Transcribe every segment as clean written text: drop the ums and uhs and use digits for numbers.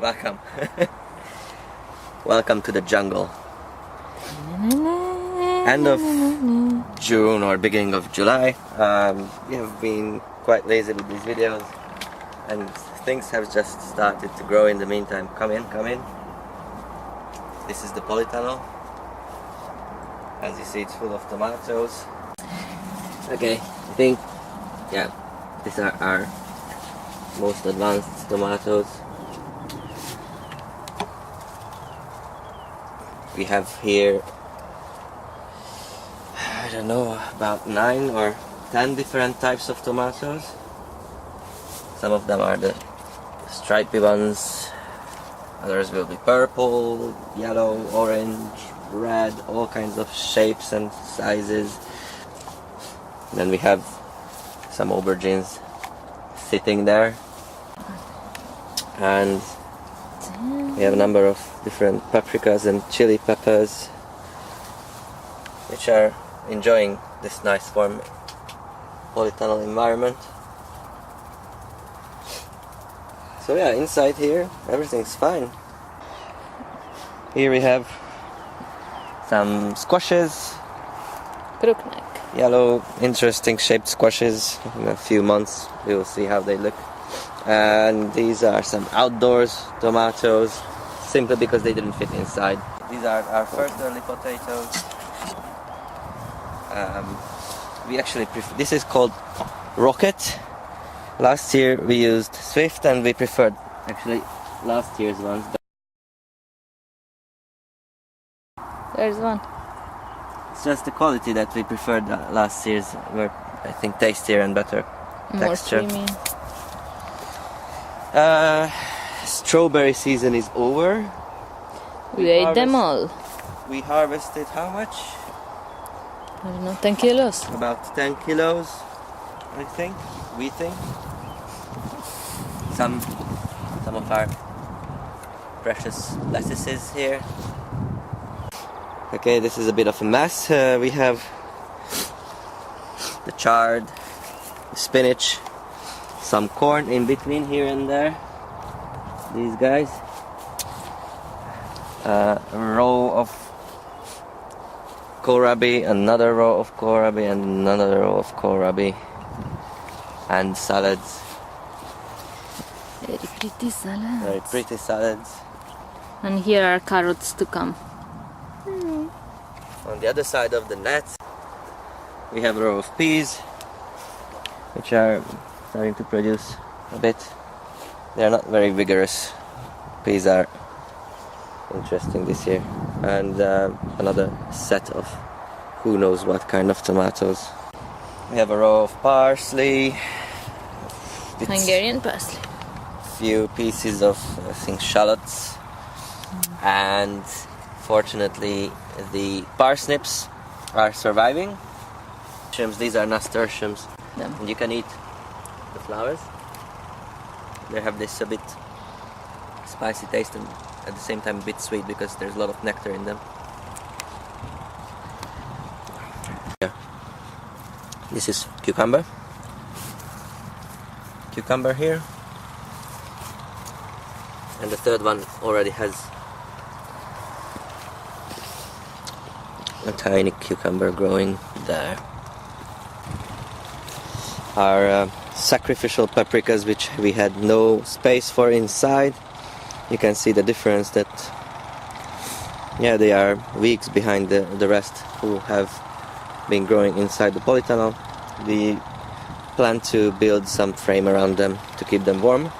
Welcome. Welcome to the jungle. End of June or beginning of July. We have been quite lazy with these videos and things have just started to grow in the meantime. Come in, come in. This is the polytunnel. As you see, it's full of tomatoes. Okay, I think, yeah, these are our most advanced tomatoes. We have here, I don't know, about 9 or 10 different types of tomatoes. Some of them are the stripy ones, others will be purple, yellow, orange, red, all kinds of shapes and sizes. Then we have some aubergines sitting there, and we have a number of different paprikas and chili peppers which are enjoying this nice warm polytunnel environment. So yeah, inside here everything's fine. Here we have some squashes, Crookneck. yellow interesting shaped squashes. In a few months we will see how they look. And these are some outdoors tomatoes, simply because they didn't fit inside. These are our first early potatoes. We actually prefer, this is called Rocket. Last year we used Swift and we preferred actually last year's ones. There's one. It's just the quality that we preferred. Last year's were, I think, tastier and better More texture. creamy. Strawberry season is over. We ate them all. We harvested how much? I don't know, 10 kilos. About 10 kilos, I think. We think. Some of our precious lettuces here. Okay, this is a bit of a mess. We have the chard, the spinach, some corn in between here and there. These guys. A row of kohlrabi, another row of kohlrabi, and another row of kohlrabi, and salads. Very pretty salad. Very pretty salads. And here are carrots to come. On the other side of the net, we have a row of peas, which are starting to produce a bit. They are not very vigorous. Peas are interesting this year. And another set of who knows what kind of tomatoes. We have a row of parsley. Hungarian parsley. Few pieces of, I think, shallots. And fortunately the parsnips are surviving. These are nasturtiums. And you can eat the flowers. They have this a bit spicy taste and at the same time a bit sweet because there's a lot of nectar in them. Yeah. This is cucumber. Cucumber here. And the third one already has a tiny cucumber growing there. Our sacrificial paprikas, which we had no space for inside. You can see the difference that, yeah, they are weeks behind the rest who have been growing inside the polytunnel. We plan to build some frame around them to keep them warm.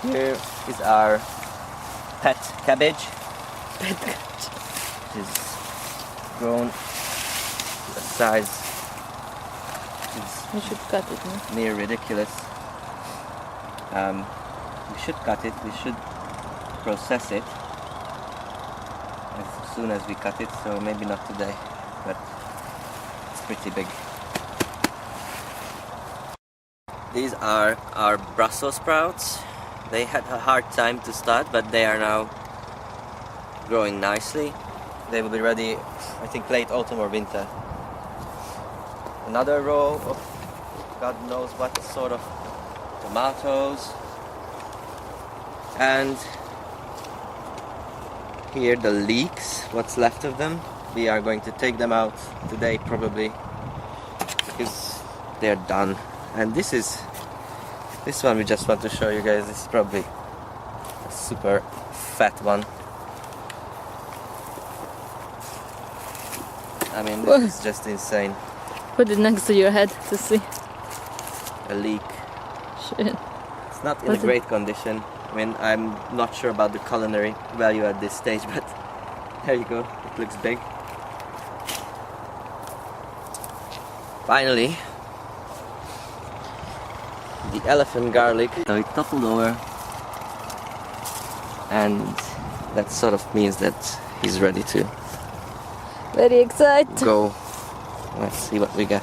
Here is our pet cabbage. Pet cabbage. It is grown to a size We should cut it, no? near ridiculous. We should cut it, we should process it as soon as we cut it, so maybe not today, but it's pretty big. These are our Brussels sprouts. They had a hard time to start, but they are now growing nicely. They will be ready, I think, late autumn or winter. Another row of God knows what sort of tomatoes. And here the leeks, what's left of them. We are going to take them out today probably, because they're done. And this one we just want to show you guys. This is probably a super fat one. I mean, this is just insane. Put it next to your head to see. A leek. Shit. It's not in a great condition. I mean, I'm not sure about the culinary value at this stage, but there you go. It looks big. Finally, the elephant garlic. So it toppled over, and that sort of means that he's ready to Very excited. go. Let's see what we get.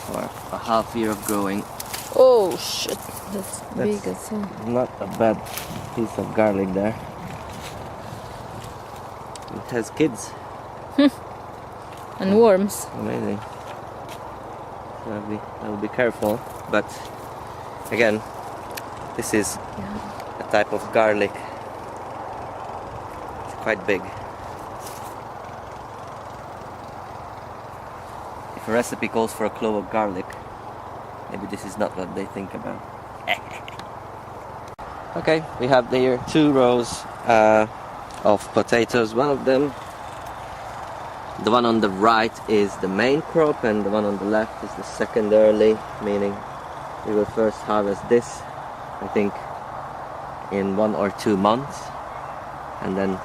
For a half year of growing. Oh shit, that's big as well. Not a bad piece of garlic there. It has kids. And worms. Amazing. So I'll be careful. But again, this is a type of garlic. It's quite big. If a recipe calls for a clove of garlic, maybe this is not what they think about. Okay, we have here 2 rows of potatoes. One of them, the one on the right, is the main crop, and the one on the left is the secondary, meaning we will first harvest this, I think, in 1 or 2 months, and then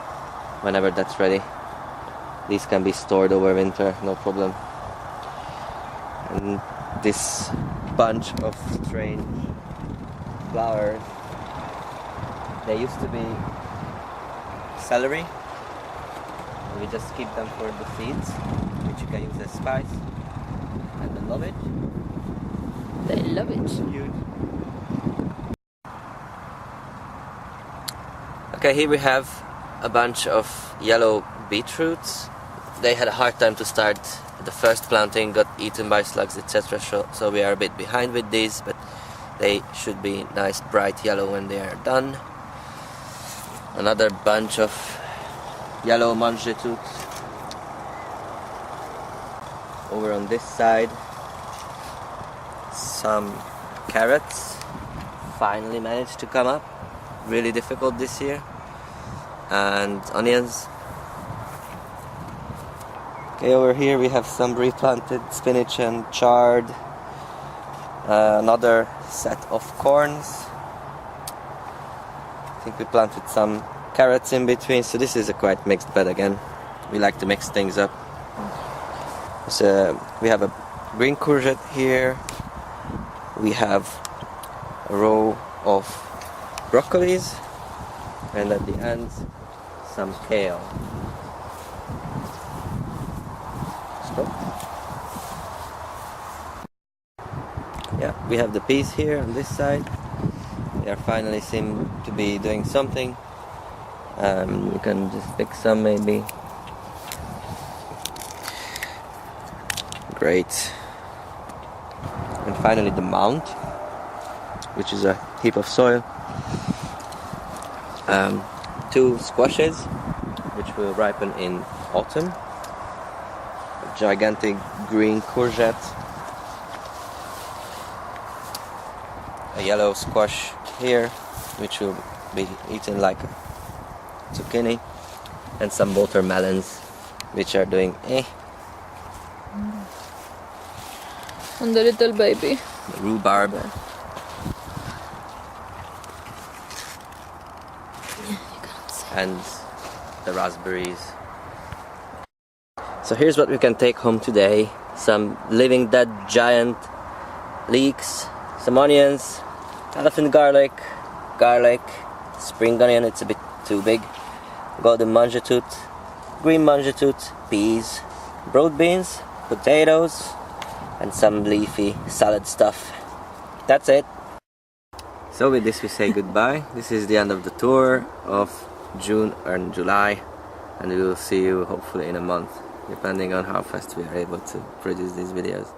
whenever that's ready, these can be stored over winter, no problem. And this bunch of strange flowers, they used to be celery. We just keep them for the seeds, which you can use as spice. And they love it. They love it. Huge. Okay, here we have a bunch of yellow beetroots. They had a hard time to start. The first planting got eaten by slugs, etc. So we are a bit behind with these, but they should be nice bright yellow when they are done. Another bunch of yellow mangetoots over on this side. Some carrots finally managed to come up. Really difficult this year. And onions. Okay, over here we have some replanted spinach and chard. Another set of corns. I think we planted some carrots in between, so this is a quite mixed bed again. We like to mix things up. So we have a green courgette here. We have a row of broccolis, and at the end some kale. Yeah, we have the peas here on this side. They are finally seem to be doing something. You can just pick some maybe. Great. And finally the mound, which is a heap of soil. 2 squashes, which will ripen in autumn. A gigantic green courgette. A yellow squash here, which will be eaten like a zucchini, and some watermelons, which are doing And the little baby. The rhubarb. And the raspberries. So here's what we can take home today. Some living dead giant leeks, some onions, elephant garlic, spring onion, it's a bit too big, golden mangetoot, green mangetoot, peas, broad beans, potatoes, and some leafy salad stuff. That's it. So with this we say goodbye. This is the end of the tour of June and July, and we will see you hopefully in a month, depending on how fast we are able to produce these videos.